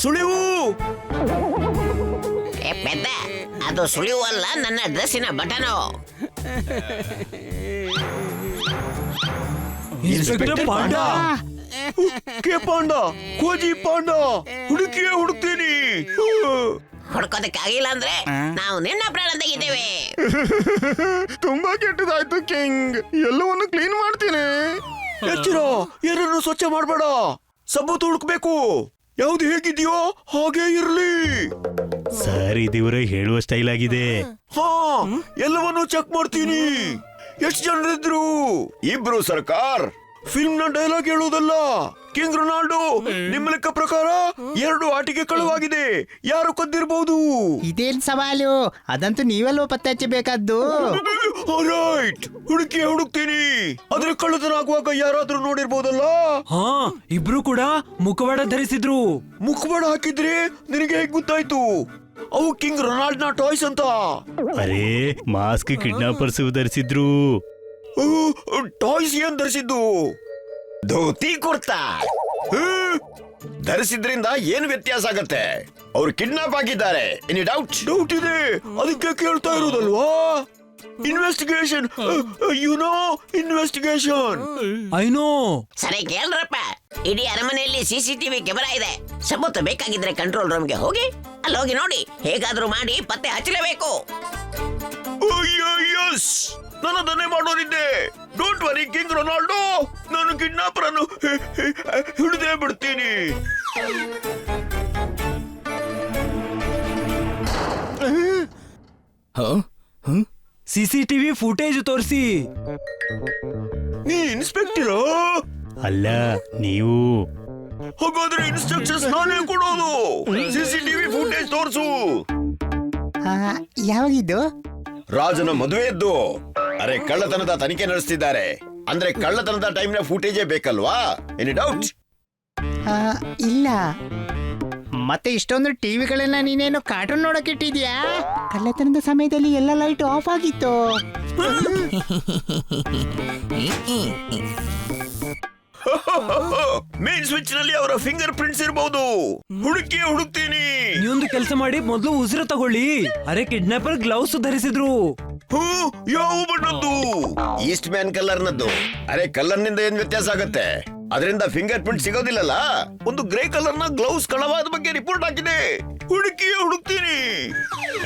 ಸುಳಿವು. ಪೆದ್ದ, ಅದು ಸುಳಿವು ಅಲ್ಲ, ನನ್ನ ಡ್ರೆಸ್ಸಿನ ಬಟನು. ಇನ್ಸ್ಪೆಕ್ಟರ್ ಪಾಂಡ, ಕೆ ಪಾಂಡ, ಕೋಜಿ ಪಾಂಡ, ಹುಡುಕ್ತೀನಿ. ಹುಡ್ಕೋದಕ್ಕಾಗಿಲ್ಲ ಅಂದ್ರೆ ನಾವು ನಿನ್ನ ಪ್ರಾಣ ತೆಗಿದ್ದೇವೆ. ತುಂಬಾ ಕೆಟ್ಟದಾಯ್ತು ಕಿಂಗ್, ಎಲ್ಲವನ್ನು ಕ್ಲೀನ್ ಮಾಡ್ತೀನಿ. ಎಚ್ಚರ, ಏನನ್ನು ಸ್ವಚ್ಛ ಮಾಡಬೇಡ, ಸಬ್ಬತ್ತು ಹುಡುಕ್ಬೇಕು. ಯಾವ್ದು ಹೇಗಿದೆಯೋ ಹಾಗೆ ಇರ್ಲಿ. ಸರ್, ಇದಿವರ ಹೇಳುವ ಸ್ಟೈಲ್ ಆಗಿದೆ. ಹಾ, ಎಲ್ಲವನ್ನು ಚೆಕ್ ಮಾಡ್ತೀನಿ. ಎಷ್ಟು ಜನರಿದ್ರು? ಇಬ್ರು ಸರ್ಕಾರ್. ಫಿಲ್ಮ್ ನ ಡೈಲಾಗ್ ಹೇಳುವುದಲ್ಲ. ಕಿಂಗ್ ರೊನಾಲ್ಡೋ, ನಿಮ್ಮ ಲೆಕ್ಕ ಪ್ರಕಾರ 2 ಆಟಿಕೆ ಕಳುವಾಗಿದೆ. ಯಾರು ಕದ್ದಿರಬಹುದು? ಇದೇನ್ ಸವಾಲು? ಅದಂತೂ ನೀವೆಲ್ಲೋ ಪತ್ತೆ ಹಚ್ಚಬೇಕಾದ್ದು. ರೈಟ್, ಹುಡುಕ್ತೀನಿ. ಆದ್ರೆ ಕಳ್ಳತನ ಆಗುವಾಗ ಯಾರಾದ್ರೂ ನೋಡಿರ್ಬೋದಲ್ಲ? ಹಾ, ಇಬ್ರು ಕೂಡ ಮುಖವಾಡ ಧರಿಸಿದ್ರು. ಮುಖವಾಡ ಹಾಕಿದ್ರೆ ನಿನಗೆ ಹೇಗ್ ಗೊತ್ತಾಯ್ತು? ಅವು ಕಿಂಗ್ ರೊನಾಲ್ಡ್ ನ ಟಾಯ್ಸ್ ಅಂತ. ಅರೇ, ಮಾಸ್ಕ್ ಕಿಡ್ನಾಪರ್ಸ್ ಧರಿಸಿದ್ರು. ಟಾಯ್ಸ್ ಏನ್ ಧರಿಸಿದ್ದು? ಧೋತಿ ಕುರ್ತಾ ಧರಿಸಿದ್ರಿಂದ ಏನು ವ್ಯತ್ಯಾಸ ಆಗತ್ತೆ? ಅವ್ರು ಕಿಡ್ನಾಪ್ ಆಗಿದ್ದಾರೆ. Any doubt? ಡೌಟ್ ಇದೆ, ಅದಕ್ಕೆ ಕೇಳ್ತಾ ಇರೋದಲ್ವಾ? Investigation, investigation. I know. ಸರಿ ಕೇಳ್ರಪ್ಪ, ಇಡೀ ಅರಮನೆಯಲ್ಲಿ CCTV ಕ್ಯಾಮೆರಾ ಇದೆ. ಸಬೂತು ಬೇಕಾಗಿದ್ರೆ ಕಂಟ್ರೋಲ್ ರೂಮ್ಗೆ ಹೋಗಿ ಅಲ್ಲಿ ಹೋಗಿ ನೋಡಿ. ಹೇಗಾದ್ರೂ ಮಾಡಿ ಪತ್ತೆ ಹಚ್ಚಲೇಬೇಕು. ನಾನು ಅದನ್ನೇ ಮಾಡೋರಿದ್ದೆ. ಡೋಂಟ್ ವರಿ ಕಿಂಗ್ ರೊನಾಲ್ಡೋ, ನಾನು ಕಿಡ್ನಾಪರ್ ಅನ್ನು ಹಿಡಿದೇ ಬಿಡ್ತೀನಿ. CCTV ಫುಟೇಜ್ ತೋರಿಸಿ. ನೀ ಇನ್ಸ್ಪೆಕ್ಟರ್? ಅಲ್ಲ, ನೀವು. ಹಾಗಾದ್ರೆ ಇನ್ಸ್ಟ್ರಕ್ಷನ್ಸ್ ನಾನೇ ಕೊಡೋದು. CCTV ಫುಟೇಜ್ ತೋರಿಸು. ಯಾವಾಗಿದ್ದು? ರಾಜನ ಮದುವೆಯದ್ದು. ಅರೆ, ಕಳ್ಳತನದ ತನಿಖೆ ನಡೆಸ್ತಿದ್ದಾರೆ. ಅಂದ್ರೆ ಕಳ್ಳತನದ ಟೈಮ್ ನ ಫುಟೇಜೇ ಬೇಕಲ್ವಾ? Any doubt? ಇಲ್ಲ. ಮತ್ತೆ ಇಷ್ಟೊಂದು ಟಿವಿಗಳನ್ನ ನೀನೇನು ಕಾರ್ಟೂನ್ ನೋಡಕ್ ಇಟ್ಟಿದ್ಯಾ? ಕಳ್ಳತನದ ಸಮಯದಲ್ಲಿ ಎಲ್ಲ ಲೈಟ್ ಆಫ್ ಆಗಿತ್ತು. ಮೇನ್ ಸ್ವಿಚ್ ನಲ್ಲಿ ಅವರ ಫಿಂಗರ್ ಪ್ರಿಂಟ್ಸ್ ಇರಬಹುದು. ಹುಡುಕ್ತೀನಿ. ನೀವೊಂದು ಕೆಲಸ ಮಾಡಿ, ಮೊದಲು ಉಸಿರು ತಗೊಳ್ಳಿ. ಅರೆ, ಕಿಡ್ನಾಪರ್ ಗ್ಲೌಸ್ ಧರಿಸಿದ್ರು. ಯಾವ ಬಣ್ಣದ್ದು? ಈಸ್ಟ್ ಮ್ಯಾನ್ ಕಲರ್ ನದ್ದು. ಅರೆ, ಕಲರ್ ನಿಂದ ಏನ್ ವ್ಯತ್ಯಾಸ ಆಗತ್ತೆ? ಅದರಿಂದ ಫಿಂಗರ್ ಪ್ರಿಂಟ್ ಸಿಗೋದಿಲ್ಲಲ್ಲ. ಒಂದು ಗ್ರೇ ಕಲರ್ ನ ಗ್ಲೌಸ್ ಕಳವಾದ ಬಗ್ಗೆ ರಿಪೋರ್ಟ್ ಹಾಕಿದೆ. ಹುಡುಕ್ತೀನಿ.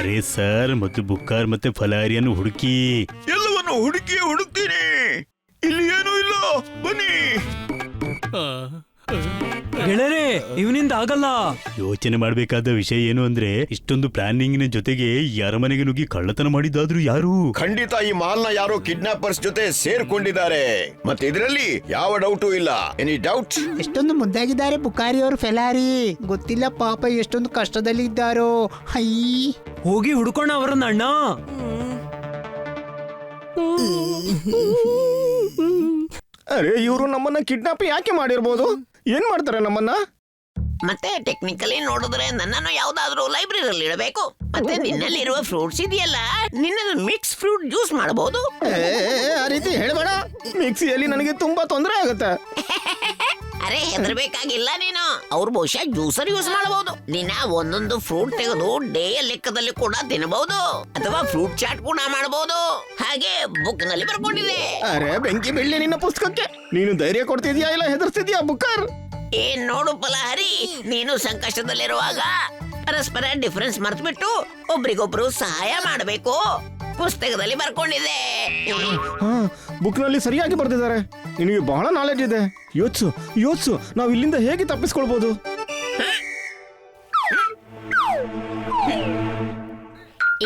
ಅರೇ ಸರ್, ಮತ್ತು ಬುಕ್ಕಾರ್ ಮತ್ತೆ ಫಲಾರಿಯನ್ನು ಹುಡುಕಿ. ಎಲ್ಲವನ್ನು ಹುಡುಕ್ತೀನಿ. ಇಲ್ಲಿ ಏನೂ ಇಲ್ಲ, ಬನ್ನಿ. ಗೆಳೆಯರೆ, ಇವನಿಂದ ಆಗಲ್ಲ. ಯೋಚನೆ ಮಾಡಬೇಕಾದ ವಿಷಯ ಏನು ಅಂದ್ರೆ, ಇಷ್ಟೊಂದು ಪ್ಲಾನಿಂಗ್ ನ ಜೊತೆಗೆ ಈ ಅರಮನೆಗೆ ನುಗ್ಗಿ ಕಳ್ಳತನ ಮಾಡಿದಾದ್ರು ಯಾರು? ಖಂಡಿತ ಈ ಮಾಲ್ ನ ಯಾರೋ ಕಿಡ್ನಾಪರ್ಸ್ ಜೊತೆ ಸೇರ್ಕೊಂಡಿದ್ದಾರೆ. ಮತ್ತೆ ಇದರಲ್ಲಿ ಯಾವ ಡೌಟು ಇಲ್ಲ. Any doubt? ಎಷ್ಟೊಂದು ಮುದ್ದಾಗಿದ್ದಾರೆ ಬುಕಾರಿ ಅವರು. ಫೆಲಾರಿ ಗೊತ್ತಿಲ್ಲ ಪಾಪ ಎಷ್ಟೊಂದು ಕಷ್ಟದಲ್ಲಿ ಇದ್ದಾರೋ. ಹೈ, ಹೋಗಿ ಹುಡ್ಕೋಣ ಅವರನ್ನ, ಅಣ್ಣ. ಅರೆ, ಇವರು ನಮ್ಮನ್ನ ಕಿಡ್ನಾಪ್ ಯಾಕೆ ಮಾಡಿರ್ಬೋದು? ಏನ್ ಮಾಡ್ತಾರೆ ನಮ್ಮನ್ನ? ಮತ್ತೆ ಟೆಕ್ನಿಕಲಿ ನೋಡಿದ್ರೆ ನನ್ನನ್ನು ಯಾವ್ದಾದ್ರು ಲೈಬ್ರರಿಯಲ್ಲಿ ಇಡಬೇಕು. ಮತ್ತೆ ನಿನ್ನಲ್ಲಿರುವ ಫ್ರೂಟ್ಸ್ ಇದೆಯಲ್ಲ, ನಿನ್ನ ಮಿಕ್ಸ್ ಫ್ರೂಟ್ ಜ್ಯೂಸ್ ಮಾಡಬಹುದು. ಆ ರೀತಿ ಹೇಳ್ಬೇಡ, ಮಿಕ್ಸಿಯಲ್ಲಿ ನನಗೆ ತುಂಬಾ ತೊಂದರೆ ಆಗುತ್ತೆ. ಅರೆ, ಹೆದರ್ಬೇಕಾಗಿಲ್ಲ ನೀನು. ಅವ್ರು ಬಹುಶಃ ಜ್ಯೂಸರ್ ಯೂಸ್ ಮಾಡಬಹುದು. ನಿನ್ನ ಒಂದೊಂದು ಫ್ರೂಟ್ ತೆಗೆದು ಡೇಯ ಲೆಕ್ಕದಲ್ಲಿ ಕೂಡ ತಿನ್ನಬಹುದು, ಅಥವಾ ಫ್ರೂಟ್ ಚಾಟ್ ಕೂಡ ಮಾಡಬಹುದು. ಹಾಗೆ ಬುಕ್ ನಲ್ಲಿ ಬರ್ಕೊಂಡಿದೆ. ಅರೆ, ಬೆಂಕಿ ಬೀಳ್ಲಿ ನಿನ್ನ ಪುಸ್ತಕಕ್ಕೆ. ನೀನು ಧೈರ್ಯ ಕೊಡ್ತಿದ್ಯಾ ಇಲ್ಲ ಹೆದರ್ಸ್ತಿದ್ಯಾ ಬುಕ್ಕರ್? ಏನ್ ನೋಡು ಫಲಹರಿ, ನೀನು ಸಂಕಷ್ಟದಲ್ಲಿರುವಾಗ ಪರಸ್ಪರ ಡಿಫರೆನ್ಸ್ ಮರ್ತ್ಬಿಟ್ಟು ಒಬ್ರಿಗೊಬ್ರು ಸಹಾಯ ಮಾಡಬೇಕು. ಪುಸ್ತಕದಲ್ಲಿ ಬರ್ಕೊಂಡಿದೆ. ಬುಕ್ ನಲ್ಲಿ ಸರಿಯಾಗಿ ಬರ್ದಿದ್ದಾರೆ. ನಿನಗೆ ಬಹಳ ನಾಲೆಡ್ಜ್ ಇದೆ. ಯೋಚ್ಸು, ನಾವು ಇಲ್ಲಿಂದ ಹೇಗೆ ತಪ್ಪಿಸ್ಕೊಳ್ಬಹುದು?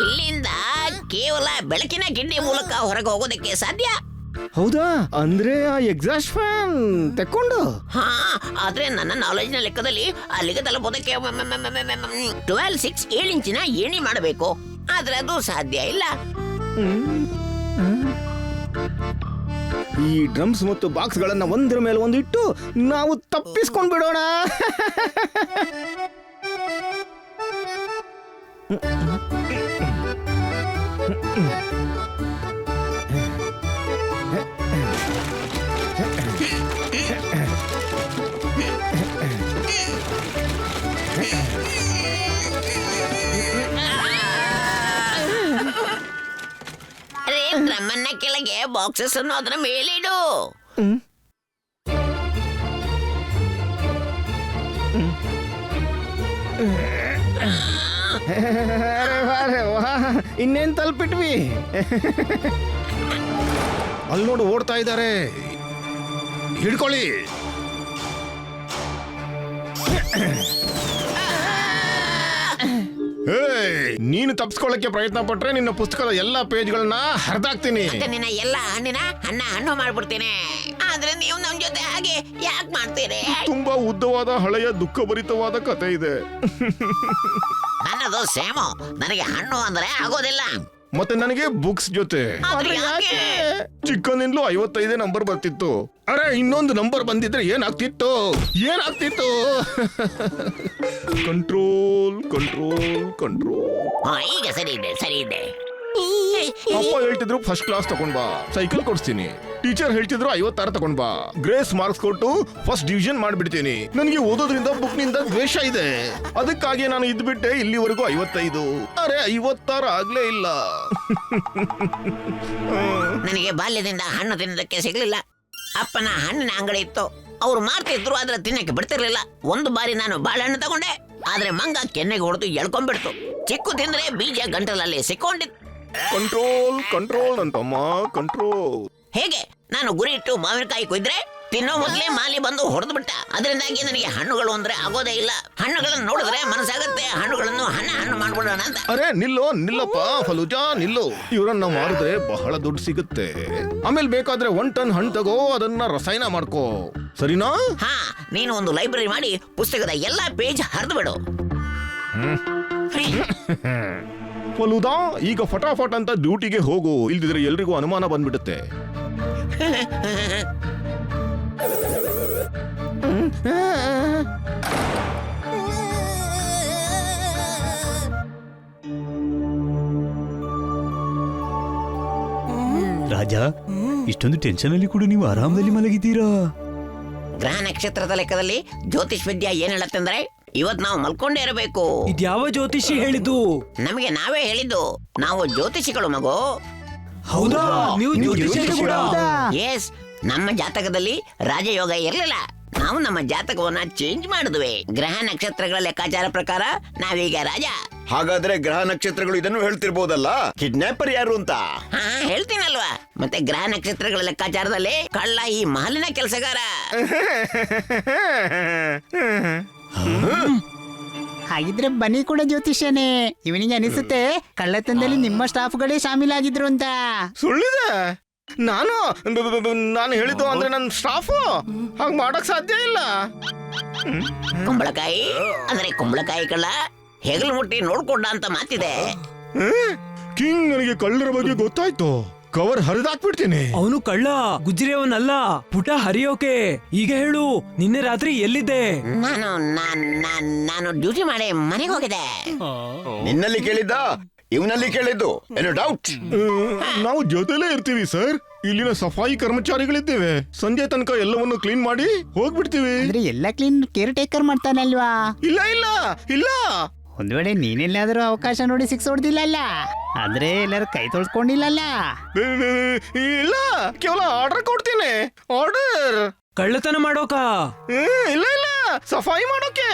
ಇಲ್ಲಿಂದ ಕೇವಲ ಬೆಳಕಿನ ಕಿಂಡಿ ಮೂಲಕ ಹೊರಗೆ ಹೋಗೋದಕ್ಕೆ ಸಾಧ್ಯ. ಹೌದಾ? ಅಂದ್ರೆ ಆ ಎಕ್ಸಾಸ್ಟ್ ಫ್ಯಾನ್ ತೆಕ್ಕೊಂಡು? ಹಾ, ಆದ್ರೆ ನನ್ನ ನಾಲೆಜ್ ನ ಲೆಕ್ಕದಲ್ಲಿ ಅಲ್ಲಿಗೆ ತಲುಪೋದಕ್ಕೆ 12 7 ಇಂಚಿನ ಏಣಿ ಮಾಡಬೇಕು. ಆದ್ರೆ ಅದು ಸಾಧ್ಯ ಇಲ್ಲ. ಈ ಡ್ರಮ್ಸ್ ಮತ್ತು ಬಾಕ್ಸ್ ಗಳನ್ನ ಒಂದರ ಮೇಲೆ ಒಂದು ಇಟ್ಟು ನಾವು ತಪ್ಪಿಸ್ಕೊಂಡ್ ಬಿಡೋಣ. ಅರೆ ಡ್ರಮ್ಮನ್ನ ಕೆಳಗೆ ಬಾಕ್ಸಸ್ ಅನ್ನು ಅದರ ಮೇಲಿಡು. ಅರೆ ವಾ ಇನ್ನೇನ್ ತಲುಪಿಟ್ವಿ. ಅಲ್ಲಿ ನೋಡು ಓಡ್ತಾ ಇದ್ದಾರೆ, ಹಿಡ್ಕೊಳ್ಳಿ. ನೀನು ತಪ್ಪಿಸ್ಕೊಳ್ಳಕ್ಕೆ ಪ್ರಯತ್ನ ಪಟ್ರೆ ನಿನ್ನ ಪುಸ್ತಕದ ಎಲ್ಲಾ ಪೇಜ್ಗಳನ್ನ ಹರಿದಾಕ್ತೀನಿ. ಮತ್ತೆ ನಿನ್ನ ಎಲ್ಲ ಹಣ್ಣು ಮಾಡ್ಬಿಡ್ತೀನಿ. ಆದ್ರೆ ನೀವು ನಮ್ ಜೊತೆ ಹಾಗೆ ಯಾಕೆ ಮಾಡ್ತೀರಿ? ತುಂಬಾ ಉದ್ದವಾದ ಹಳೆಯ ದುಃಖಭರಿತವಾದ ಕತೆ ಇದೆ. ನನ್ನದು ಸೇಮು. ನನಗೆ ಹಣ್ಣು ಅಂದ್ರೆ ಆಗೋದಿಲ್ಲ. ಮತ್ತೆ ನನಗೆ ಬುಕ್ಸ್ ಜೊತೆ. ಆದ್ರೆ ಯಾಕೆ? ಚಿಕ್ಕಂದಿಂದಲೂ 55 ನಂಬರ್ ಬರ್ತಿತ್ತು. ಅರೆ ಇನ್ನೊಂದು ನಂಬರ್ ಬಂದಿದ್ರೆ ಏನಾಗ್ತಿತ್ತು? Control control control. ಈಗ ಸರಿ ಇದೆ. ಅಪ್ಪ ಹೇಳ್ತಿದ್ರು ಫಸ್ಟ್ ಕ್ಲಾಸ್ ತಗೊಂಡ್ ಬಾ, ಸೈಕಲ್ ಕೊಡ್ಸ್ತೀನಿ. ಟೀಚರ್ ಹೇಳ್ತಿದ್ರು 56 ತಗೊಂಡ್ ಬಾ, ಗ್ರೇಸ್ ಮಾರ್ಕ್ಸ್ ಕೊಟ್ಟು ಫಸ್ಟ್ ಡಿವಿಷನ್ ಮಾಡ್ಬಿಡ್ತೀನಿ. ನನಗೆ ಓದೋದ್ರಿಂದ ಬುಕ್ ನಿಂದ ದ್ವೇಷ ಇದೆ. ಅದಕ್ಕಾಗಿ ನಾನು ಇದ್ಬಿಟ್ಟೆ ಇಲ್ಲಿವರೆಗೂ 55. ಅರೆ 56 ಆಗ್ಲೇ ಇಲ್ಲ. ನನಗೆ ಬಾಲ್ಯದಿಂದ ಹಣ್ಣು ತಿನ್ನೋದಕ್ಕೆ ಸಿಗ್ಲಿಲ್ಲ. ಅಪ್ಪನ ಹಣ್ಣಿನ ಅಂಗಡಿ ಇತ್ತು, ಅವ್ರು ಮಾರ್ತಿದ್ರು, ಆದ್ರೆ ತಿನ್ನಕ್ಕೆ ಬಿಡ್ತಿರ್ಲಿಲ್ಲ. ಒಂದು ಬಾರಿ ನಾನು ಬಾಳೆಹಣ್ಣು ತಗೊಂಡೆ, ಆದ್ರೆ ಮಂಗ ಕೆನ್ನೆಗೆ ಹೊಡೆದು ಎಳ್ಕೊಂಡ್ಬಿಡ್ತು. ಚಿಕ್ಕು ತಿಂದ್ರೆ ಬೀಜ ಗಂಟಲಲ್ಲಿ ಸಿಕ್ಕೊಂಡಿತ್ತು. ಕಂಟ್ರೋಲ್ ಕಂಟ್ರೋಲ್ ಅಂತಮ್ಮ, ಕಂಟ್ರೋಲ್. ಹೇಗೆ ನಾನು ಗುರಿ ಇಟ್ಟು ಮಾವಿನಕಾಯಿ ಕೊಯ್ದ್ರೆ ತಿನ್ನೋ ಮೊದಲೇ ಮಾಲಿ ಬಂದು ಹೊಡೆದು ಬಿಟ್ಟ. ಅದರಿಂದಾಗಿ ನನಗೆ ಹಣ್ಣುಗಳು ಅಂದ್ರೆ ಆಗೋದೇ ಇಲ್ಲ. ಹಣ್ಣುಗಳನ್ನು ನೋಡಿದ್ರೆ ಮನಸ್ಸಾಗತ್ತೆ ಹಣ್ಣುಗಳನ್ನು ಹಣ್ಣು ಮಾಡ್ಬಿಡೋಣ ಅಂತ. ಅರೆ ನಿಲ್ಲಪ್ಪ ಫಲೂಜಾ, ನಿಲ್ಲು. ಇವರನ್ನ ಮಾರಿದ್ರೆ ಬಹಳ ದುಡ್ಡು ಸಿಗುತ್ತೆ. ಆಮೇಲೆ ಬೇಕಾದ್ರೆ 1 ಟನ್ ಹಣ್ಣು ತಗೋ, ಅದನ್ನ ರಸಾಯನ ಮಾಡ್ಕೋ, ಸರಿನಾ? ಹಾ, ನೀನು ಒಂದು ಲೈಬ್ರರಿ ಮಾಡಿ ಪುಸ್ತಕದ ಎಲ್ಲಾ ಪೇಜ್ ಹರಿದು ಬಿಡು. ಫಲೂದಾ, ಈಗ ಫಟಾಫಟ್ ಅಂತ ಡ್ಯೂಟಿಗೆ ಹೋಗು, ಇಲ್ದಿದ್ರೆ ಎಲ್ರಿಗೂ ಅನುಮಾನ ಬಂದ್ಬಿಡುತ್ತೆ. ರಾಜ, ಇಷ್ಟೊಂದು ಟೆನ್ಷನ್ ಅಲ್ಲಿ ಕೂಡ ನೀವು ಆರಾಮದಲ್ಲಿ ಮಲಗಿದ್ದೀರಾ? ಗ್ರಹ ನಕ್ಷತ್ರದ ಲೆಕ್ಕದಲ್ಲಿ ಜ್ಯೋತಿಷ್ ವಿದ್ಯಾ ಏನ್ ಹೇಳತ್ತಂದ್ರೆ ಇವತ್ ನಾವು ಮಲ್ಕೊಂಡೇ ಇರಬೇಕು. ಇದ್ಯಾವ ಜ್ಯೋತಿಷಿ ಹೇಳಿದ್ದು? ನಮಗೆ ನಾವೇ ಹೇಳಿದ್ದು. ನಾವು ಜ್ಯೋತಿಷಿಗಳು ಮಗು. ಹೌದಾ? ನೀವು ಜ್ಯೋತಿಷಿ ಕೂಡ? ಎಸ್, ನಮ್ಮ ಜಾತಕದಲ್ಲಿ ರಾಜಯೋಗ ಇರ್ಲಿಲ್ಲ. ನಾವು ನಮ್ಮ ಜಾತಕವನ್ನ ಚೇಂಜ್ ಮಾಡಿದ್ವಿ. ಗ್ರಹ ನಕ್ಷತ್ರಗಳ ಲೆಕ್ಕಾಚಾರ ಪ್ರಕಾರ ನಾವೀಗ ರಾಜ. ಹಾಗಾದ್ರೆ ಗ್ರಹ ನಕ್ಷತ್ರಗಳು ಇದನ್ನು ಹೇಳ್ತಿರ್ಬೋದಲ್ಲ, ಕಿಡ್ನಾಪರ್ ಯಾರು ಅಂತ. ಹಾ, ಹೇಳ್ತೀನಲ್ವಾ. ಮತ್ತೆ ಗ್ರಹ ನಕ್ಷತ್ರಗಳ ಲೆಕ್ಕಾಚಾರದಲ್ಲಿ ಕಳ್ಳ ಈ ಮಾಲಿನ ಕೆಲಸಗಾರ. ಹಾಗಿದ್ರೆ ಬನ್ನಿ ಕೂಡ ಜ್ಯೋತಿಷ್ಯನೇ. ಇವನಿಗೆ ಅನಿಸುತ್ತೆ ಕಳ್ಳತನದಲ್ಲಿ ನಿಮ್ಮ ಸ್ಟಾಫ್ಗಳೇ ಶಾಮೀಲಾಗಿದ್ರು ಅಂತ. ಸುಳ್ಳಿದೆ. ನಾನು ಹೇಳಿದ್ದು ಅಂದ್ರೆ ನನ್ನ ಸ್ಟಾಫು ಹಾಗೆ ಮಾಡಕ್ ಸಾಧ್ಯ ಇಲ್ಲ. ಕುಂಬಳಕಾಯಿ ಅಂದ್ರೆ ಕುಂಬಳಕಾಯಿ ಕಳ್ಳ ಹೆಗಲು ಮುಟ್ಟಿ ನೋಡ್ಕೊಂಡ ಅಂತ ಮಾತಿದೆ. ಕಿಂಗ್, ನನಗೆ ಕಳ್ಳರ ಬಗ್ಗೆ ಗೊತ್ತಾಯ್ತು. ಕವರ್ ಹರಿದಾಕ್ಬಿಡ್ತೀನಿ. ಅವನು ಕಳ್ಳ, ಗುಜ್ರಿಯವನಲ್ಲ. ಪುಟ ಹರಿಯೋಕೆ. ಈಗ ಹೇಳು, ನಿನ್ನೆ ರಾತ್ರಿ ಎಲ್ಲಿದ್ದೆ? ನಾನು ಡ್ಯೂಟಿ ಮಾಡಿ ಮನೆಗೆ ಹೋಗಿದೆ. ನಿನ್ನಲ್ಲಿ ಕೇಳಿದ್ದ, ಇವನಲ್ಲಿ ಕೇಳಿದ್ದು ಏನು ಡೌಟ್? ನಾವು ಜೊತೆಲೇ ಇರ್ತೀವಿ ಸರ್. ಇಲ್ಲಿನ ಸಫಾಯಿ ಕರ್ಮಚಾರಿಗಳಿದ್ದೇವೆ. ಸಂಜೆ ತನಕ ಎಲ್ಲವನ್ನು ಕ್ಲೀನ್ ಮಾಡಿ ಹೋಗ್ಬಿಡ್ತೀವಿ. ಅಂದ್ರೆ ಎಲ್ಲ ಕ್ಲೀನ್ ಕೇರ್ ಟೇಕರ್ ಮಾಡ್ತಾನಲ್ವಾ? ಇಲ್ಲ ಇಲ್ಲ ಇಲ್ಲ. ಒಂದ್ ವೇಳೆ ನೀನೆಲ್ಲಾದ್ರೂ ಅವಕಾಶ ನೋಡಿ ಸಿಕ್ಸ್ ಹೊಡ್ದಿಲ್ಲ, ಆದ್ರೆ ಎಲ್ಲರೂ ಕೈ ತೊಳ್ಕೊಂಡಿಲ್ಲಲ್ಲ? ಇಲ್ಲ, ಕೇವಲ ಆರ್ಡರ್ ಕೊಡ್ತೀನಿ. ಆರ್ಡರ್. ಕಳ್ಳತನ ಮಾಡೋಕ? ಇಲ್ಲ ಇಲ್ಲ, ಸಫಾಯಿ ಮಾಡೋಕೆ.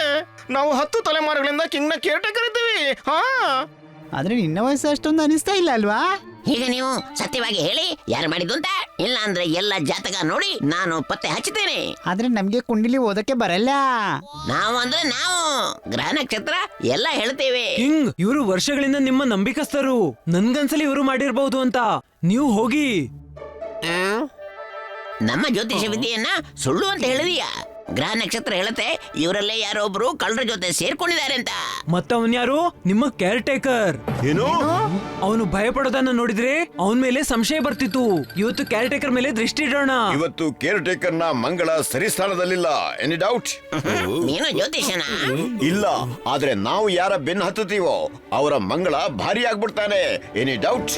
ನಾವು 10 ತಲೆಮಾರುಗಳಿಂದ ಕಿಂಗ್ ನ ಕೇರ್ ಟೇಕರ್ ಇದ್ದೀವಿ. ಹಾ, ಆದ್ರೆ ನಿನ್ನ ವಯಸ್ಸು ಅಷ್ಟೊಂದು ಅನಿಸ್ತಾ ಇಲ್ಲ ಅಲ್ವಾ? ಈಗ ನೀವು ಸತ್ಯವಾಗಿ ಹೇಳಿ ಯಾರು ಮಾಡಿದ್ದು ಅಂತ. ಇಲ್ಲ ಅಂದ್ರೆ ಎಲ್ಲ ಜಾತಕ ನೋಡಿ ನಾನು ಪತ್ತೆ ಹಚ್ಚುತ್ತೇನೆ. ಆದ್ರೆ ನಮ್ಗೆ ಕುಂಡಲಿ ಓದಕ್ಕೆ ಬರಲ್ಲ. ನಾವು ಅಂದ್ರೆ ನಾವು ಗ್ರಹ ನಕ್ಷತ್ರ ಎಲ್ಲ ಹೇಳ್ತೇವೆ. ಕಿಂಗ್, ಇವರು ವರ್ಷಗಳಿಂದ ನಿಮ್ಮ ನಂಬಿಕಸ್ಥರು. ನನ್ಗನ್ಸಲಿ ಇವರು ಮಾಡಿರ್ಬಹುದು ಅಂತ. ನೀವು ಹೋಗಿ. ನಮ್ಮ ಜ್ಯೋತಿಷ ವಿದ್ಯೆಯನ್ನ ಸುಳ್ಳು ಅಂತ ಹೇಳಿದೀಯಾ? ಗ್ರಹ ನಕ್ಷತ್ರ ಹೇಳುತ್ತೆ ಇವರಲ್ಲೇ ಯಾರೋ ಒಬ್ರು ಕಳ್ಳರ ಜೊತೆ ಸೇರ್ಕೊಂಡಿದ್ದಾರೆ ಅಂತ. ಮತ್ತವನ್ಯಾರು? ನಿಮ್ಮ ಕೇರ್ ಟೇಕರ್. ಏನು? ಅವನು ಭಯ ಪಡೋದನ್ನ ನೋಡಿದ್ರೆ ಅವನ ಮೇಲೆ ಸಂಶಯ ಬರ್ತಿತ್ತು. ಇವತ್ತು ಕೇರ್ ಟೇಕರ್ ಮೇಲೆ ದೃಷ್ಟಿ ಇಡೋಣ. ಇವತ್ತು ಕೇರ್ ಟೇಕರ್ ನ ಮಂಗಳ ಸರಿಸ್ಥಾನದಲ್ಲಿಲ್ಲ. Any doubt? ನೀನು ಜ್ಯೋತಿಷನ? ಇಲ್ಲ, ಆದ್ರೆ ನಾವು ಯಾರ ಬೆನ್ನು ಹತ್ತುತ್ತೀವೋ ಅವರ ಮಂಗಳ ಭಾರಿ ಆಗ್ಬಿಡ್ತಾನೆ. Any doubt?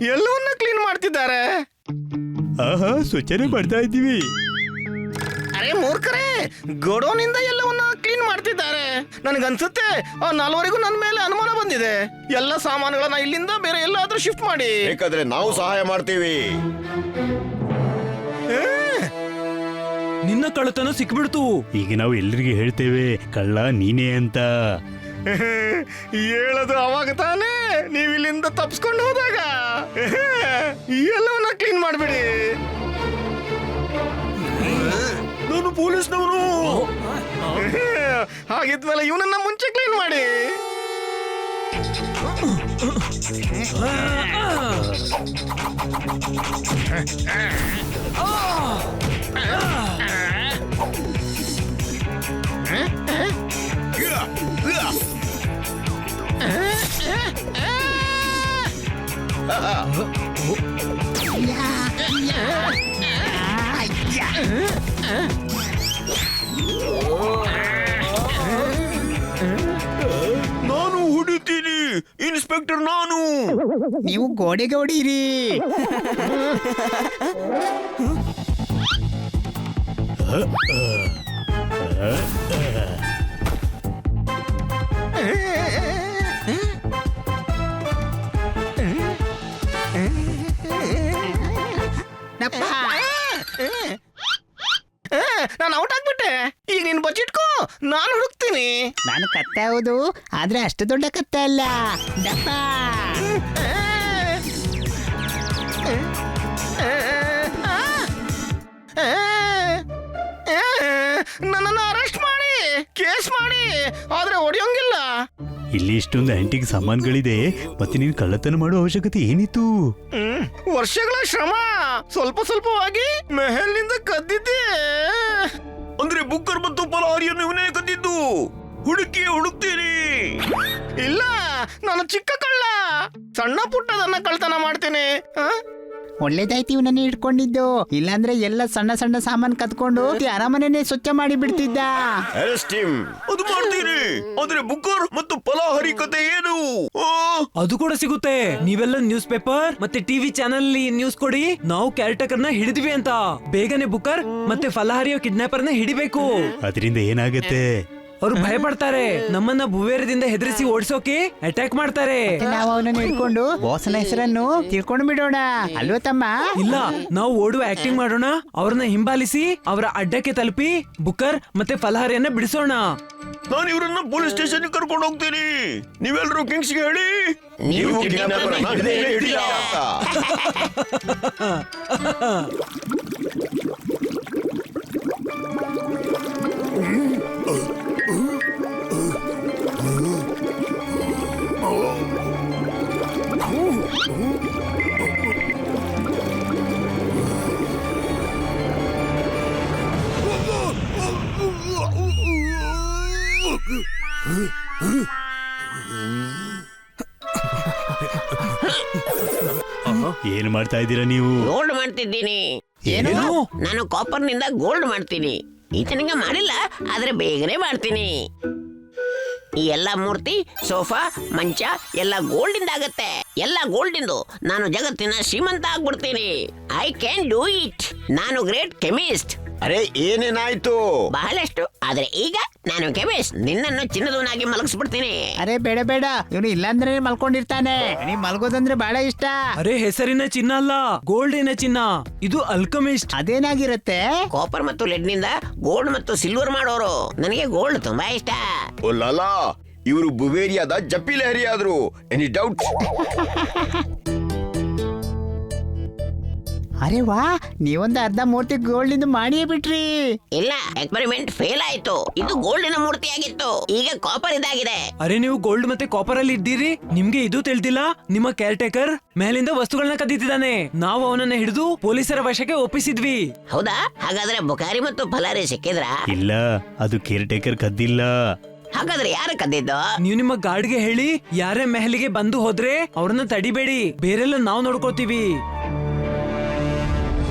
ಎಲ್ಲವನ್ನ ಕ್ಲೀನ್ ಮಾಡ್ತಿದ್ದಾರೆ. ಆಹಾ ಸ್ವಚ್ಛನೆ ಮಾಡ್ತಾ ಇದ್ದೀವಿ. ಅರೆ ಮೂರ್ಖರೇ, ಗೋಡೌನಿಂದ ಎಲ್ಲವನ್ನ ಕ್ಲೀನ್ ಮಾಡ್ತಿದ್ದಾರೆ. ನನಗನ್ಸುತ್ತೆ ಆ ನಾಲ್ವರಿಗೂ ನನ್ನ ಮೇಲೆ ಅನುಮಾನ ಬಂದಿದೆ. ಎಲ್ಲ ಸಾಮಾನುಗಳನ್ನ ಇಲ್ಲಿಂದ ಬೇರೆ ಎಲ್ಲಾದ್ರೂ ಶಿಫ್ಟ್ ಮಾಡಿ. ಬೇಕಾದ್ರೆ ನಾವು ಸಹಾಯ ಮಾಡ್ತೀವಿ. ನಿನ್ನ ಕಳ್ಳತನ ಸಿಕ್ಬಿಡ್ತು. ಈಗ ನಾವು ಎಲ್ರಿಗೆ ಹೇಳ್ತೇವೆ ಕಳ್ಳ ನೀನೇ ಅಂತ. ಹೇಳೋದು ಅವಾಗ ತಾನೇ ನೀವು ಇಲ್ಲಿಂದ ತಪ್ಸ್ಕೊಂಡು ಹೋದಾಗ. ಎಲ್ಲವನ್ನ ಕ್ಲೀನ್ ಮಾಡ್ಬಿಡಿ. ನಾನು ಪೊಲೀಸ್ನವನು. ಹಾಗಿದ್ಮೇಲೆ ಇವನನ್ನ ಮುಂಚೆ ಕ್ಲೀನ್ ಮಾಡಿ. ನಾನು ಹೊಡಿತೀನಿ ಇನ್ಸ್ಪೆಕ್ಟರ್. ನಾನು ನೀವು ಗೋಡೆಗೆ ಹೊಡೀರಿ. ನಪ್ಪ. ನಾನು ಔಟ್ ಆಗ್ಬಿಟ್ಟೆ. ಈಗ ನೀನ್ ಬಚ್ಚಿಟ್ಕೋ, ನಾನು ಹುಡುಕ್ತೀನಿ. ನಾನು ಕತ್ತೆ ಹೌದು, ಆದ್ರೆ ಅಷ್ಟು ದೊಡ್ಡ ಕತ್ತೆ ಅಲ್ಲ. ಡಪ್ಪ. ನನ್ನನ್ನು ಅರೆಸ್ಟ್ ಮಾಡಿ, ಕೇಸ್ ಮಾಡಿ, ಆದ್ರೆ ಹೊಡೆಯೋಂಗಿಲ್ಲ. ಇಲ್ಲಿ ಇಷ್ಟೊಂದು ಆಂಟಿಕ್ ಸಾಮಾನುಗಳಿದೆ, ಮತ್ತೆ ನೀನು ಕಳ್ಳತನ ಮಾಡೋ ಅವಶ್ಯಕತೆ ಏನಿತ್ತು? ವರ್ಷಗಳ ಶ್ರಮ ಸ್ವಲ್ಪ ಸ್ವಲ್ಪವಾಗಿ ಮೆಹಲ್ನಿಂದ ಕದ್ದಿದ್ದೆ. ಅಂದ್ರೆ ಬುಕ್ಕರ್ ಮತ್ತು ಪಲಹಾರಿಯನ್ನು ಇವನೇ ಕದ್ದಿದ್ದು. ಹುಡುಕ್ತೀನಿ. ಇಲ್ಲ, ನಾನು ಚಿಕ್ಕ ಕಳ್ಳ. ಸಣ್ಣ ಪುಟ್ಟದನ್ನ ಕಳ್ತನ ಮಾಡ್ತೇನೆ. ಒಳ್ಳೇದಾಯ್ತು ಇವನನ್ನ ಹಿಡ್ಕೊಂಡಿದ್ದು, ಇಲ್ಲಾಂದ್ರೆ ಎಲ್ಲ ಸಣ್ಣ ಸಣ್ಣ ಸಾಮಾನು ಕತ್ಕೊಂಡು ಅರಮನೆನೇ ಸ್ವಚ್ಛ ಮಾಡಿ ಬಿಡ್ತಿದ್ದ. Arrest him. ಅದು ಮಾಡ್ತೀನಿ. ಆದ್ರೆ ಬುಕ್ಕರ್ ಮತ್ತು ಪಲಹಾರಿ ಕತೆ ಏನು? ಅದು ಕೂಡ ಸಿಗುತ್ತೆ. ನೀವೆಲ್ಲ ನ್ಯೂಸ್ ಪೇಪರ್ ಮತ್ತೆ ಟಿವಿ ಚಾನೆಲ್ ನ್ಯೂಸ್ ಕೊಡಿ, ನಾವು ಕ್ಯಾರೆಕ್ಟರ್ನ ಹಿಡಿದ್ವಿ ಅಂತ. ಬೇಗನೆ ಬುಕ್ಕರ್ ಮತ್ತೆ ಫಲಹಾರಿಯ ಕಿಡ್ನಾಪರ್ನ ಹಿಡಿಬೇಕು. ಅದರಿಂದ ಏನಾಗತ್ತೆ? ಅವ್ರು ಭಯ ಪಡ್ತಾರೆ. ನಮ್ಮನ್ನ ಭುವೇರದಿಂದ ಹೆದರಿಸಿ ಓಡಿಸೋಕೆ ಅಟ್ಯಾಕ್ ಮಾಡ್ತಾರೆ. ನಾವು ಅವನನ್ನ ಹಿಡ್ಕೊಂಡು ಬಾಸನ ಹೆಸರನ್ನು ತಿಳ್ಕೊಂಡು ಬಿಡೋಣ ಅಲ್ವಾ ತಮ್ಮ? ಇಲ್ಲ, ನಾವು ಓಡುವ ಆಕ್ಟಿಂಗ್ ಮಾಡೋಣ, ಅವ್ರನ್ನ ಹಿಂಬಾಲಿಸಿ ಅವರ ಅಡ್ಡಕ್ಕೆ ತಲುಪಿ ಬುಕ್ಕರ್ ಮತ್ತೆ ಫಲಹಾರಿಯನ್ನ ಬಿಡಿಸೋಣ. ನಾನು ಇವರನ್ನ ಪೊಲೀಸ್ ಸ್ಟೇಷನ್ ಕರ್ಕೊಂಡು ಹೋಗ್ತೀನಿ. ನೀವೆಲ್ಲರೂ ಕಿಂಗ್ಸ್ಗೆ ಹೇಳಿ ನೀವು ಕಿಡ್ನಾಪರ್ನ ಹಿಡಿದಿಲ್ಲ ಅಂತ. ಏನು ಮಾಡ್ತಾ ಇದ್ದೀರಾ ನೀವು? ಗೋಲ್ಡ್ ಮಾಡ್ತಿದ್ದೀನಿ. ಏನು? ನಾನು ಕಾಪರ್ ನಿಂದ ಗೋಲ್ಡ್ ಮಾಡ್ತೀನಿ. ಈತನಿಗೆ ಮಾಡಿಲ್ಲ, ಆದ್ರೆ ಬೇಗನೆ ಮಾಡ್ತೀನಿ. ಈ ಎಲ್ಲಾ ಮೂರ್ತಿ, ಸೋಫಾ, ಮಂಚ ಎಲ್ಲ ಗೋಲ್ಡ್ ಇಂದ ಆಗತ್ತೆ. ಎಲ್ಲ ಗೋಲ್ಡ್ ಇಂದು ನಾನು ಜಗತ್ತಿನ ಶ್ರೀಮಂತ ಆಗ್ಬಿಡ್ತೀನಿ. I can do it. ನಾನು ಗ್ರೇಟ್ ಕೆಮಿಸ್ಟ್. ಅರೆ ಏನೇನಾಯ್ತು? ಬಹಳಷ್ಟು. ಆದ್ರೆ ಈಗ ನಾನು ಕೆಮಿಸ್ಟ್. ನಿನ್ನನ್ನು ಚಿನ್ನದವನಾಗಿ ಮಲಗಿಸ್ಬಿಡ್ತೀನಿ. ಅರೆ ಬೇಡ ಬೇಡ, ಇವನು ಇಲ್ಲಾಂದ್ರೆ ಮಲ್ಕೊಂಡಿರ್ತಾನೆ. ನೀವ್ ಮಲ್ಗೋದಂದ್ರೆ ಬಹಳ ಇಷ್ಟ. ಅರೆ ಹೆಸರಿನ ಚಿನ್ನ ಅಲ್ಲ, ಗೋಲ್ಡಿನ ಚಿನ್ನ. ಇದು ಅಲ್ಕಮಿಸ್ಟ್. ಅದೇನಾಗಿರುತ್ತೆ? ಕಾಪರ್ ಮತ್ತು ಲೆಡ್ ನಿಂದ ಗೋಲ್ಡ್ ಮತ್ತು ಸಿಲ್ವರ್ ಮಾಡೋರು. ನನಗೆ ಗೋಲ್ಡ್ ತುಂಬಾ ಇಷ್ಟ. ಓ ಲಾಲಾ, ಇವರು ಬುವೇರಿಯಾದ ಜಪ್ಪಿ ಲಹರಿ ಆದ್ರು. Any doubt? ಅರೆ ವಾ, ನೀವೊಂದು ಅರ್ಧ ಮೂರ್ತಿ ಗೋಲ್ಡ್ ಮಾಡಿಯೇ ಬಿಟ್ರಿ. ಇಲ್ಲ, ಎಕ್ಸ್ಪೆರಿಮೆಂಟ್ ಫೇಲ್ ಆಯ್ತು. ಇದು ಗೋಲ್ಡಿನ ಮೂರ್ತಿ ಆಗಿತ್ತು, ಈಗ ಕಾಪರ್ ಇದಾಗಿದೆ. ಅರೆ ನೀವು ಗೋಲ್ಡ್ ಮತ್ತೆ ಕಾಪರ್ ಅಲ್ಲಿ ಇದ್ದೀರಿ, ನಿಮ್ಗೆ ಇದು ತಿಳಿದಿಲ್ಲ? ನಿಮ್ಮ ಕೇರ್ ಟೇಕರ್ ಮೇಲಿಂದ ವಸ್ತುಗಳನ್ನ ಕದ್ದಿದ್ದಾನೆ. ನಾವು ಅವನನ್ನ ಹಿಡಿದು ಪೊಲೀಸರ ವಶಕ್ಕೆ ಒಪ್ಪಿಸಿದ್ವಿ. ಹೌದಾ? ಹಾಗಾದ್ರೆ ಬುಕಾರಿ ಮತ್ತು ಫಲಾರಿ ಸಿಕ್ಕಿದ್ರ? ಇಲ್ಲ, ಅದು ಕೇರ್ ಟೇಕರ್ ಕದ್ದಿಲ್ಲ. ಹಾಗಾದ್ರೆ ಯಾರ ಕದ್ದಿದ್ದು? ನೀವು ನಿಮ್ಮ ಗಾರ್ಡ್ಗೆ ಹೇಳಿ ಯಾರೇ ಮೆಹಲಿಗೆ ಬಂದು ಹೋದ್ರೆ ಅವ್ರನ್ನ ತಡಿಬೇಡಿ, ಬೇರೆಲ್ಲ ನಾವ್ ನೋಡ್ಕೋತೀವಿ.